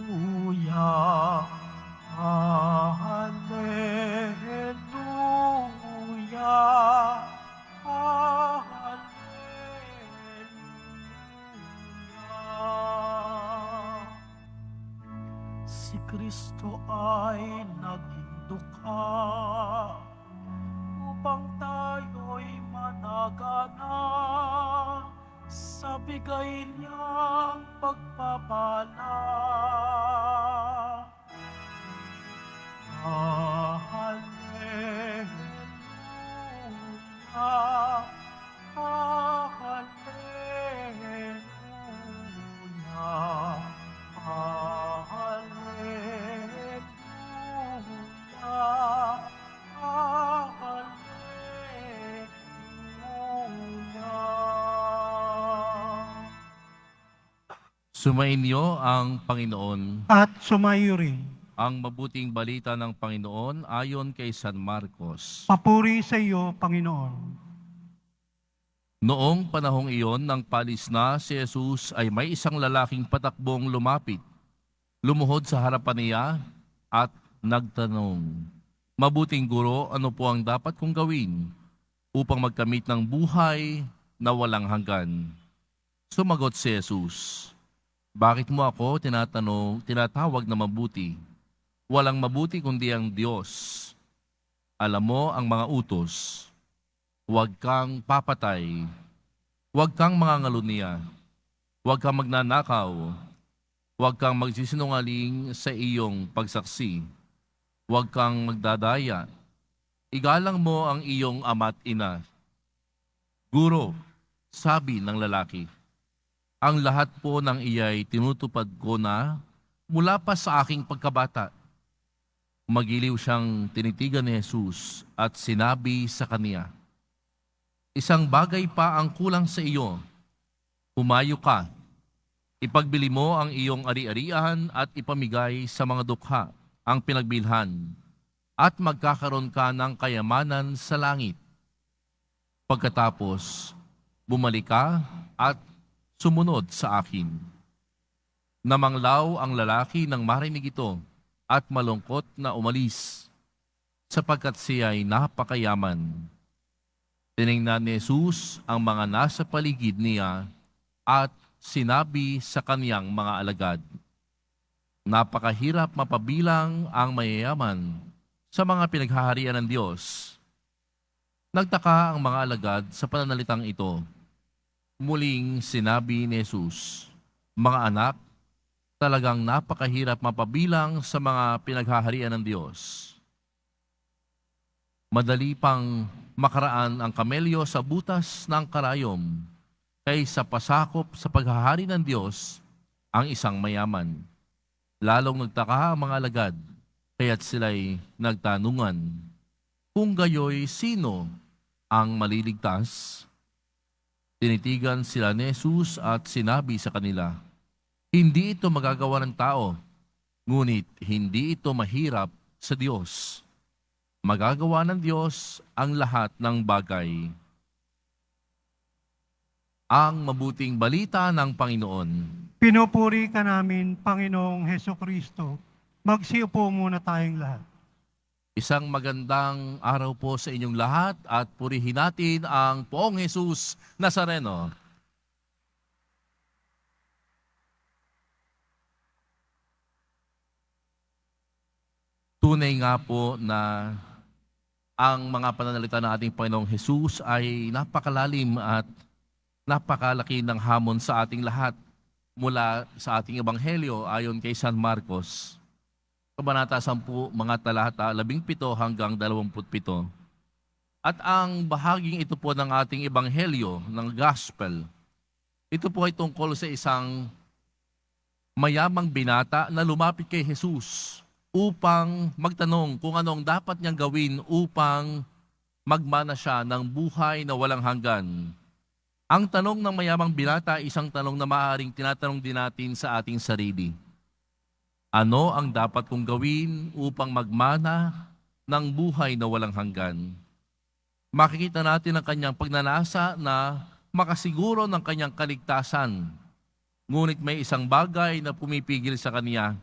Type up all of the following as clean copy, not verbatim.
Hallelujah, hallelujah, hallelujah. Si Kristo ay naging dukha upang tayo'y managana sa bigay niyang pagpapala. Hallelujah, hallelujah, hallelujah, hallelujah. Sumainyo ang Panginoon. At sumayo rin. Ang mabuting balita ng Panginoon ayon kay San Marcos. Papuri sa iyo, Panginoon. Noong panahong iyon nang palis na si Jesus ay may isang lalaking patakbong lumapit. Lumuhod sa harapan niya at nagtanong, "Mabuting guro, ano po ang dapat kong gawin upang magkamit ng buhay na walang hanggan?" Sumagot si Jesus, "Bakit mo ako tinatawag na mabuti? Walang mabuti kundi ang Diyos. Alam mo ang mga utos. Huwag kang papatay. Huwag kang mangangalunya. Huwag kang magnanakaw. Huwag kang magsisinungaling sa iyong pagsaksi. Huwag kang magdadaya. Igalang mo ang iyong ama't ina." "Guro," sabi ng lalaki, "ang lahat po ng iyay tinutupad ko na mula pa sa aking pagkabata." Magiliw siyang tinitigan ni Jesus at sinabi sa kaniya, "Isang bagay pa ang kulang sa iyo. Humayo ka. Ipagbili mo ang iyong ari-arian at ipamigay sa mga dukha ang pinagbilhan at magkakaroon ka ng kayamanan sa langit. Pagkatapos, bumalik ka at sumunod sa akin." Namanglaw ang lalaki nang marinig ito at malungkot na umalis, sapagkat siya ay napakayaman. Tiningnan ni Jesus ang mga nasa paligid niya at sinabi sa kaniyang mga alagad, "Napakahirap mapabilang ang mayayaman sa mga pinaghaharian ng Diyos." Nagtaka ang mga alagad sa pananalitang ito. Muling sinabi ni Jesus, "Mga anak, talagang napakahirap mapabilang sa mga pinaghaharian ng Diyos. Madali pang makaraan ang kamelyo sa butas ng karayom kaysa pasakop sa paghahari ng Diyos ang isang mayaman." Lalong nagtaka ang mga alagad, kaya't sila'y nagtanungan, kung gayoy sino ang maliligtas? Tinitigan sila ni Jesus at sinabi sa kanila, "Hindi ito magagawa ng tao, ngunit hindi ito mahirap sa Diyos. Magagawa ng Diyos ang lahat ng bagay." Ang mabuting balita ng Panginoon. Pinupuri ka namin, Panginoong Hesukristo. Magsiupo muna tayong lahat. Isang magandang araw po sa inyong lahat at purihin natin ang Poong Jesus Nazareno. Tunay nga po na ang mga pananalita ng ating Panginoong Jesus ay napakalalim at napakalaki ng hamon sa ating lahat mula sa ating Ebanghelyo ayon kay San Marcos. Kabanata 10, mga talata 17 hanggang 27. At ang bahaging ito po ng ating Ebanghelyo, ng Gospel, ito po ay tungkol sa isang mayamang binata na lumapit kay Jesus upang magtanong kung anong dapat niyang gawin upang magmana siya ng buhay na walang hanggan. Ang tanong ng mayamang binata ay isang tanong na maaaring tinatanong din natin sa ating sarili. Ano ang dapat kong gawin upang magmana ng buhay na walang hanggan? Makikita natin ang kanyang pagnanasa na makasiguro ng kanyang kaligtasan. Ngunit may isang bagay na pumipigil sa kanya.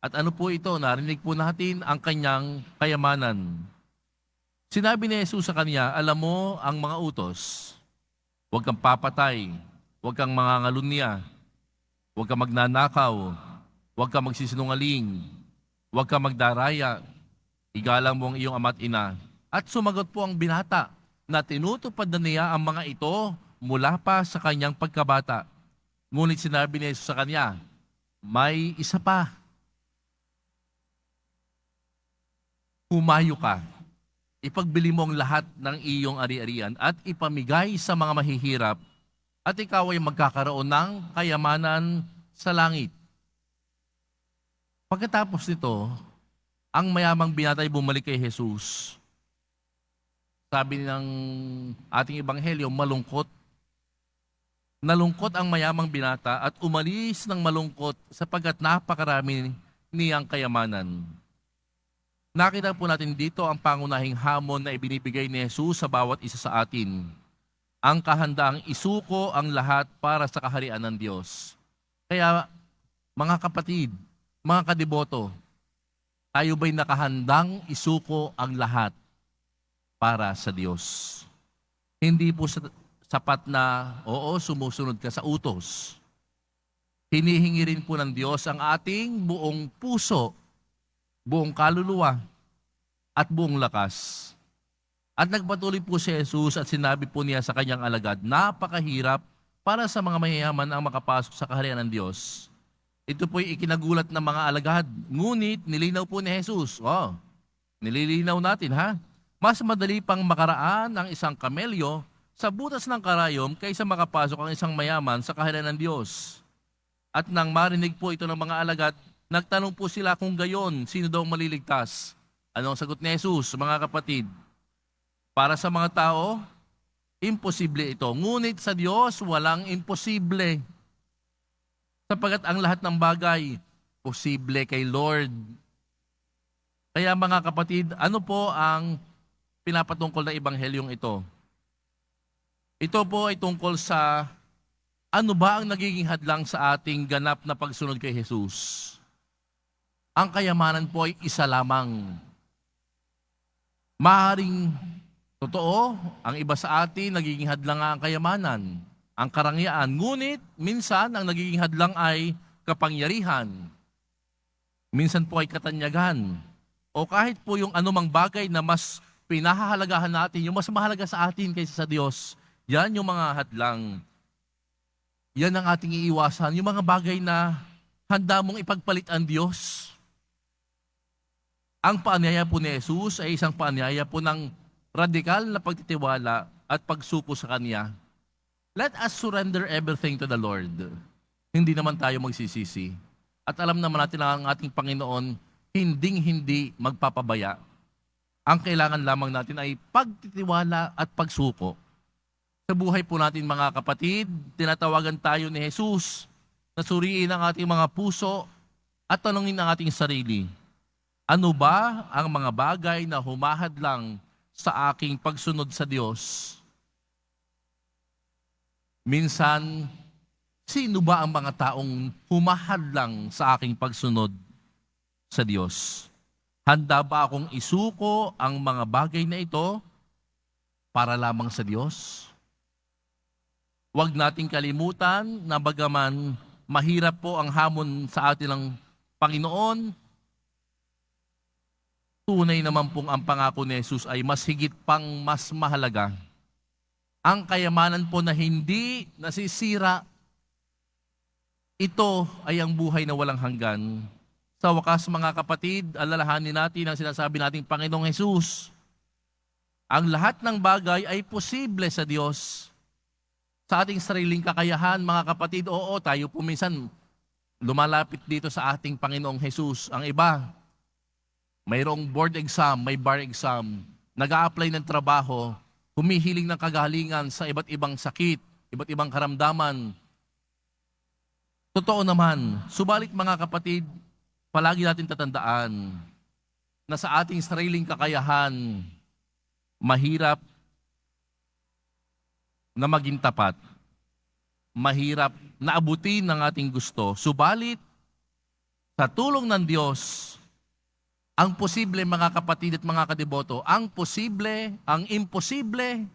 At ano po ito? Narinig po natin ang kanyang kayamanan. Sinabi ni Jesus sa kanya, alam mo ang mga utos. Huwag kang papatay, huwag kang mangangalunya, huwag kang magnanakaw, huwag kang magsisinungaling, huwag kang magdaraya, igalang mo ang iyong ama't ina. At sumagot po ang binata na tinutupad na niya ang mga ito mula pa sa kanyang pagkabata. Ngunit sinabi ni Jesus sa kanya, may isa pa. Humayo ka. Ipagbili mo ang lahat ng iyong ari-arian at ipamigay sa mga mahihirap at ikaw ay magkakaroon ng kayamanan sa langit. Pagkatapos nito, ang mayamang binata ay bumalik kay Jesus. Sabi ng ating ebanghelyo, malungkot. Nalungkot ang mayamang binata at umalis ng malungkot sapagkat napakarami niyang kayamanan. Nakita po natin dito ang pangunahing hamon na ibinibigay ni Jesus sa bawat isa sa atin. Ang kahandaang isuko ang lahat para sa kaharian ng Diyos. Kaya mga kapatid, mga kadiboto, tayo ba'y nakahandang isuko ang lahat para sa Diyos? Hindi po sapat na, oo, sumusunod ka sa utos. Hinihingi rin po ng Diyos ang ating buong puso, buong kaluluwa, at buong lakas. At nagpatuloy po si Jesus at sinabi po niya sa kanyang alagad, napakahirap para sa mga mayayaman ang makapasok sa kaharian ng Diyos. Ito po'y ikinagulat ng mga alagad. Ngunit nilinaw po ni Jesus. Nililinaw natin ha. Mas madali pang makaraan ang isang kamelyo sa butas ng karayom kaysa makapasok ang isang mayaman sa kaharian ng Diyos. At nang marinig po ito ng mga alagad, nagtanong po sila kung gayon, sino daw maliligtas? Anong sagot ni Jesus, mga kapatid? Para sa mga tao, imposible ito. Ngunit sa Diyos, walang imposible. Sapagat ang lahat ng bagay, posible kay Lord. Kaya mga kapatid, ano po ang pinapatungkol na ebanghelyong ito? Ito po ay tungkol sa ano ba ang nagiging hadlang sa ating ganap na pagsunod kay Jesus? Ang kayamanan po ay isa lamang. Maaaring totoo, ang iba sa atin nagiging hadlang ang kayamanan, ang karangyaan. Ngunit minsan ang nagiging hadlang ay kapangyarihan. Minsan po ay katanyagan. O kahit po yung anumang bagay na mas pinahahalagahan natin, yung mas mahalaga sa atin kaysa sa Diyos. Yan yung mga hadlang. Yan ang ating iiwasan. Yung mga bagay na handa mong ipagpalit ang Diyos. Ang paanyaya po ni Jesus ay isang paanyaya po ng radikal na pagtitiwala at pagsuko sa Kanya. Let us surrender everything to the Lord. Hindi naman tayo magsisisi. At alam naman natin na ang ating Panginoon hinding-hindi magpapabaya. Ang kailangan lamang natin ay pagtitiwala at pagsuko. Sa buhay po natin mga kapatid, tinatawagan tayo ni Jesus na suriin ang ating mga puso at tanungin ang ating sarili. Ano ba ang mga bagay na humahadlang sa aking pagsunod sa Diyos? Minsan, sino ba ang mga taong humahadlang sa aking pagsunod sa Diyos? Handa ba akong isuko ang mga bagay na ito para lamang sa Diyos? Huwag nating kalimutan na bagaman mahirap po ang hamon sa atin ng Panginoon, tunay naman pong ang pangako ni Jesus ay mas higit pang mas mahalaga. Ang kayamanan po na hindi nasisira, ito ay ang buhay na walang hanggan. Sa wakas mga kapatid, alalahanin natin ang sinasabi nating Panginoong Jesus. Ang lahat ng bagay ay posible sa Diyos. Sa ating sariling kakayahan, mga kapatid, oo, tayo po minsan lumalapit dito sa ating Panginoong Jesus. Ang iba, mayroong board exam, may bar exam, nag-a-apply ng trabaho, humihiling ng kagalingan sa iba't ibang sakit, iba't ibang karamdaman. Totoo naman, subalit mga kapatid, palagi natin tatandaan na sa ating sariling kakayahan, mahirap na maging tapat. Mahirap na abutin ng ating gusto. Subalit, sa tulong ng Diyos, ang posible mga kapatid at mga kadeboto, ang imposible,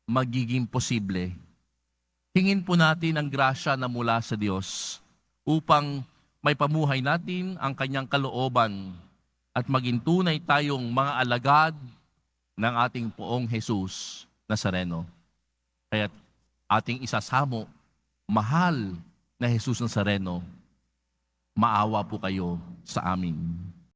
magiging posible. Hingin po natin ang grasya na mula sa Diyos upang may pamuhay natin ang kanyang kalooban at maging tunay tayong mga alagad ng ating Poong Jesus Nazareno. Kaya ating isasamo, mahal na Jesus Nazareno, maawa po kayo sa amin.